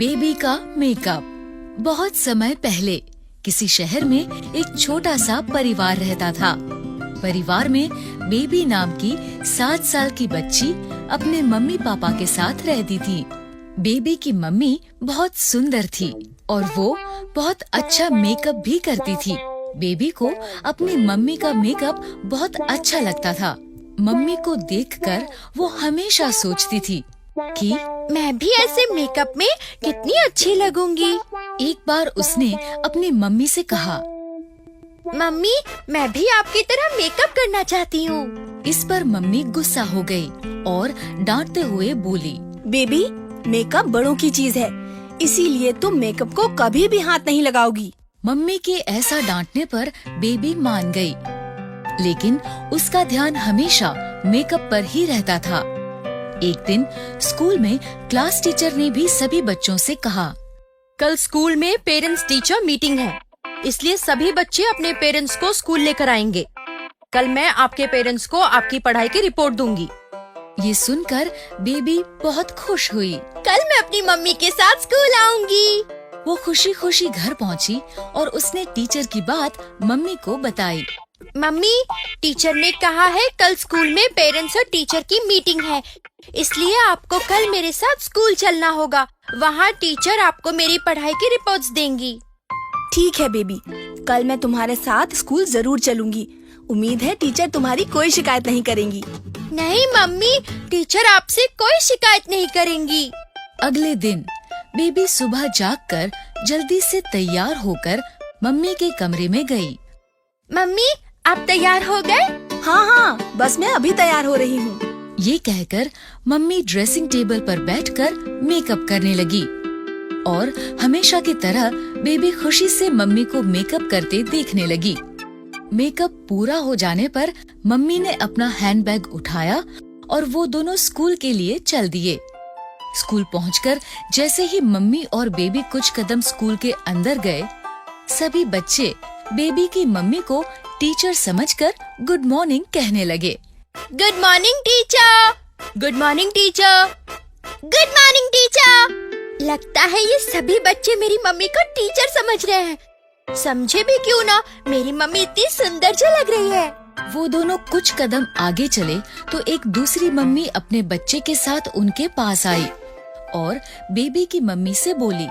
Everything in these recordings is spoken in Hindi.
बेबी का मेकअप। बहुत समय पहले किसी शहर में एक छोटा सा परिवार रहता था। परिवार में बेबी नाम की 7 साल की बच्ची अपने मम्मी पापा के साथ रहती थी। बेबी की मम्मी बहुत सुंदर थी और वो बहुत अच्छा मेकअप भी करती थी। बेबी को अपनी मम्मी का मेकअप बहुत अच्छा लगता था। मम्मी को देखकर वो हमेशा सोचती थी कि मैं भी ऐसे मेकअप में कितनी अच्छी लगूंगी। एक बार उसने अपनी मम्मी से कहा, मम्मी, मैं भी आपकी तरह मेकअप करना चाहती हूँ। इस पर मम्मी गुस्सा हो गई और डांटते हुए बोली, बेबी, मेकअप बड़ों की चीज है, इसीलिए तुम मेकअप को कभी भी हाथ नहीं लगाओगी। मम्मी के ऐसा डांटने पर बेबी मान गई, लेकिन उसका ध्यान हमेशा मेकअप पर ही रहता था। एक दिन स्कूल में क्लास टीचर ने भी सभी बच्चों से कहा, कल स्कूल में पेरेंट्स टीचर मीटिंग है, इसलिए सभी बच्चे अपने पेरेंट्स को स्कूल लेकर आएंगे। कल मैं आपके पेरेंट्स को आपकी पढ़ाई की रिपोर्ट दूंगी। ये सुनकर बेबी बहुत खुश हुई। कल मैं अपनी मम्मी के साथ स्कूल आऊंगी। वो खुशी खुशी घर पहुंची और उसने टीचर की बात मम्मी को बताई। मम्मी, टीचर ने कहा है कल स्कूल में पेरेंट्स और टीचर की मीटिंग है, इसलिए आपको कल मेरे साथ स्कूल चलना होगा। वहाँ टीचर आपको मेरी पढ़ाई की रिपोर्ट्स देंगी। ठीक है बेबी, कल मैं तुम्हारे साथ स्कूल जरूर चलूंगी। उम्मीद है टीचर तुम्हारी कोई शिकायत नहीं करेंगी। नहीं मम्मी, टीचर आपसे कोई शिकायत नहीं करेंगी। अगले दिन बेबी सुबह जागकर जल्दी से तैयार होकर मम्मी के कमरे में गई। मम्मी, आप तैयार हो गए? हाँ, बस मैं अभी तैयार हो रही हूँ। ये कहकर मम्मी ड्रेसिंग टेबल पर बैठकर मेकअप करने लगी और हमेशा की तरह बेबी खुशी से मम्मी को मेकअप करते देखने लगी। मेकअप पूरा हो जाने पर मम्मी ने अपना हैंडबैग उठाया और वो दोनों स्कूल के लिए चल दिए। स्कूल पहुंचकर जैसे ही मम्मी और बेबी कुछ कदम स्कूल के अंदर गए, सभी बच्चे बेबी की मम्मी को टीचर समझकर गुड मॉर्निंग कहने लगे। Good morning teacher, good morning teacher, good morning teacher. लगता है ये सभी बच्चे मेरी मम्मी को टीचर समझ रहे हैं। समझे भी क्यों ना, मेरी मम्मी इतनी सुंदर जो लग रही है। वो दोनों कुछ कदम आगे चले तो एक दूसरी मम्मी अपने बच्चे के साथ उनके पास आई और बेबी की मम्मी से बोली,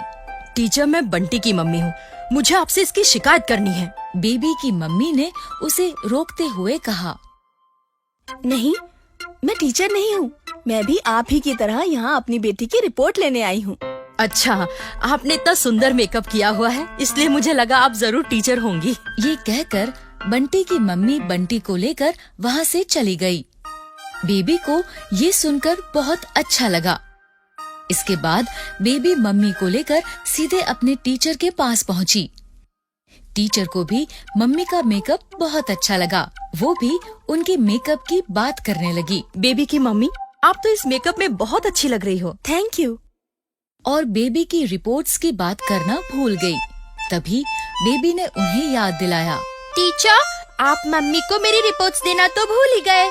टीचर, मैं बंटी की मम्मी हूँ, मुझे आपसे इसकी शिकायत करनी है। बेबी की मम्मी ने उसे रोकते हुए कहा, नहीं, मैं टीचर नहीं हूँ। मैं भी आप ही की तरह यहाँ अपनी बेटी की रिपोर्ट लेने आई हूँ। अच्छा, आपने इतना सुंदर मेकअप किया हुआ है, इसलिए मुझे लगा आप जरूर टीचर होंगी। ये कहकर बंटी की मम्मी बंटी को लेकर वहाँ से चली गई। बेबी को ये सुनकर बहुत अच्छा लगा। इसके बाद बेबी मम्मी को लेकर सीधे अपने टीचर के पास पहुँची। टीचर को भी मम्मी का मेकअप बहुत अच्छा लगा। वो भी उनके मेकअप की बात करने लगी। बेबी की मम्मी, आप तो इस मेकअप में बहुत अच्छी लग रही हो। Thank you. और बेबी की रिपोर्ट्स की बात करना भूल गई। तभी बेबी ने उन्हें याद दिलाया, टीचर, आप मम्मी को मेरी रिपोर्ट्स देना तो भूल ही गए।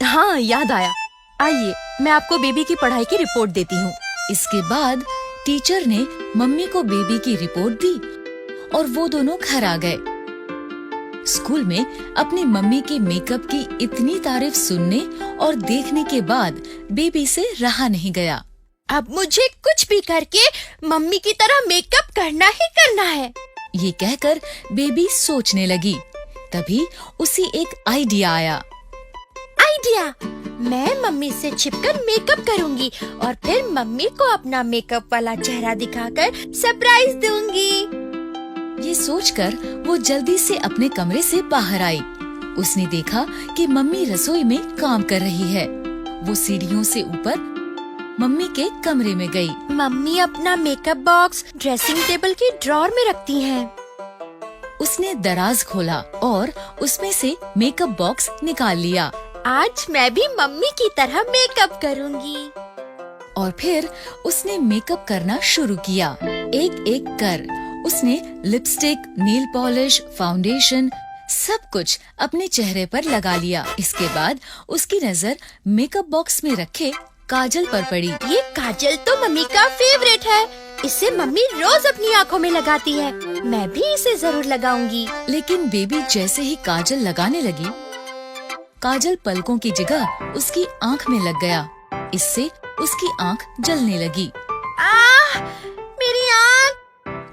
हाँ, याद आया। आइए, मैं आपको बेबी की पढ़ाई की रिपोर्ट देती हूँ। इसके बाद टीचर ने मम्मी को बेबी की रिपोर्ट दी और वो दोनों घर आ गए। स्कूल में अपनी मम्मी के मेकअप की इतनी तारीफ सुनने और देखने के बाद बेबी से रहा नहीं गया। अब मुझे कुछ भी करके मम्मी की तरह मेकअप करना ही करना है। ये कहकर बेबी सोचने लगी। तभी उसे एक आइडिया आया। आइडिया, मैं मम्मी से छिपकर मेकअप करूंगी और फिर मम्मी को अपना मेकअप वाला चेहरा दिखाकर सरप्राइज दूंगी। ये सोचकर वो जल्दी से अपने कमरे से बाहर आई। उसने देखा कि मम्मी रसोई में काम कर रही है। वो सीढ़ियों से ऊपर मम्मी के कमरे में गई। मम्मी अपना मेकअप बॉक्स ड्रेसिंग टेबल की ड्रॉर में रखती हैं। उसने दराज खोला और उसमें से मेकअप बॉक्स निकाल लिया। आज मैं भी मम्मी की तरह मेकअप करूंगी। और फिर उसने मेकअप करना शुरू किया। एक एक कर उसने लिपस्टिक, नेल पॉलिश, फाउंडेशन सब कुछ अपने चेहरे पर लगा लिया। इसके बाद उसकी नजर मेकअप बॉक्स में रखे काजल पर पड़ी। ये काजल तो मम्मी का फेवरेट है। इसे मम्मी रोज अपनी आँखों में लगाती है। मैं भी इसे जरूर लगाऊंगी। लेकिन बेबी जैसे ही काजल लगाने लगी, काजल पलकों की जगह उसकी आँख में लग गया। इससे उसकी आँख जलने लगी। आह! मेरी आँख!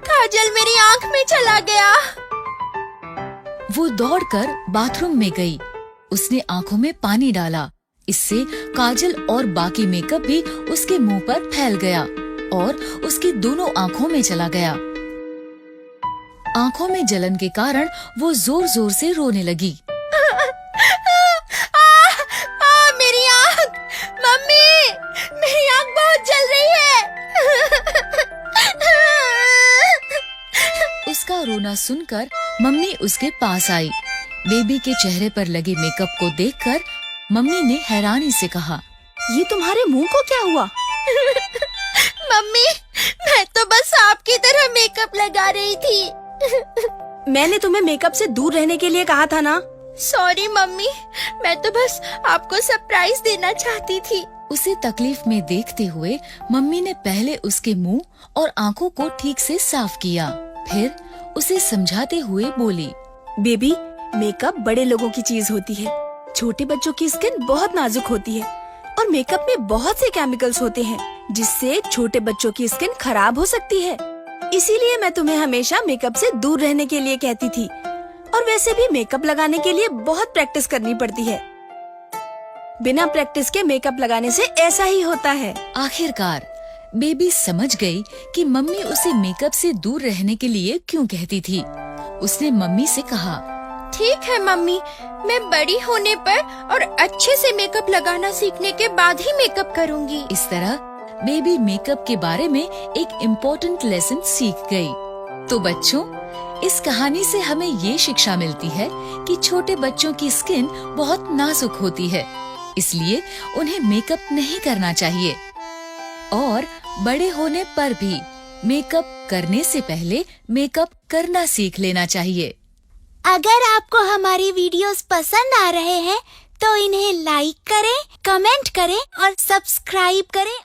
काजल मेरी आँख में चला गया। वो दौड़कर बाथरूम में गई। उसने आँखों में पानी डाला। इससे काजल और बाकी मेकअप भी उसके मुंह पर फैल गया और उसकी दोनों आँखों में चला गया। आँखों में जलन के कारण वो जोर जोर से रोने लगी। मेरी आँख! मम्मी! मेरी आँख बहुत जल रही है। उसका रोना सुनकर मम्मी उसके पास आई। बेबी के चेहरे पर लगे मेकअप को देखकर मम्मी ने हैरानी से कहा, ये तुम्हारे मुंह को क्या हुआ? मम्मी, मैं तो बस आपकी तरह मेकअप लगा रही थी। मैंने तुम्हें मेकअप से दूर रहने के लिए कहा था ना। सॉरी मम्मी, मैं तो बस आपको सरप्राइज देना चाहती थी। उसे तकलीफ में देखते हुए मम्मी ने पहले उसके मुंह और आँखों को ठीक से साफ किया। फिर उसे समझाते हुए बोली, बेबी, मेकअप बड़े लोगों की चीज होती है। छोटे बच्चों की स्किन बहुत नाजुक होती है और मेकअप में बहुत से केमिकल्स होते हैं जिससे छोटे बच्चों की स्किन खराब हो सकती है। इसीलिए मैं तुम्हें हमेशा मेकअप से दूर रहने के लिए कहती थी। और वैसे भी मेकअप लगाने के लिए बहुत प्रैक्टिस करनी पड़ती है। बिना प्रैक्टिस के मेकअप लगाने से ऐसा ही होता है। आखिरकार बेबी समझ गई कि मम्मी उसे मेकअप से दूर रहने के लिए क्यों कहती थी। उसने मम्मी से कहा, ठीक है मम्मी, मैं बड़ी होने पर और अच्छे से मेकअप लगाना सीखने के बाद ही मेकअप करूंगी। इस तरह बेबी मेकअप के बारे में एक इम्पोर्टेंट लेसन सीख गई। तो बच्चों, इस कहानी से हमें ये शिक्षा मिलती है कि छोटे बच्चों की स्किन बहुत नाजुक होती है, इसलिए उन्हें मेकअप नहीं करना चाहिए। और बड़े होने पर भी मेकअप करने से पहले मेकअप करना सीख लेना चाहिए। अगर आपको हमारी वीडियोस पसंद आ रहे हैं तो इन्हें लाइक करें, कमेंट करें और सब्सक्राइब करें।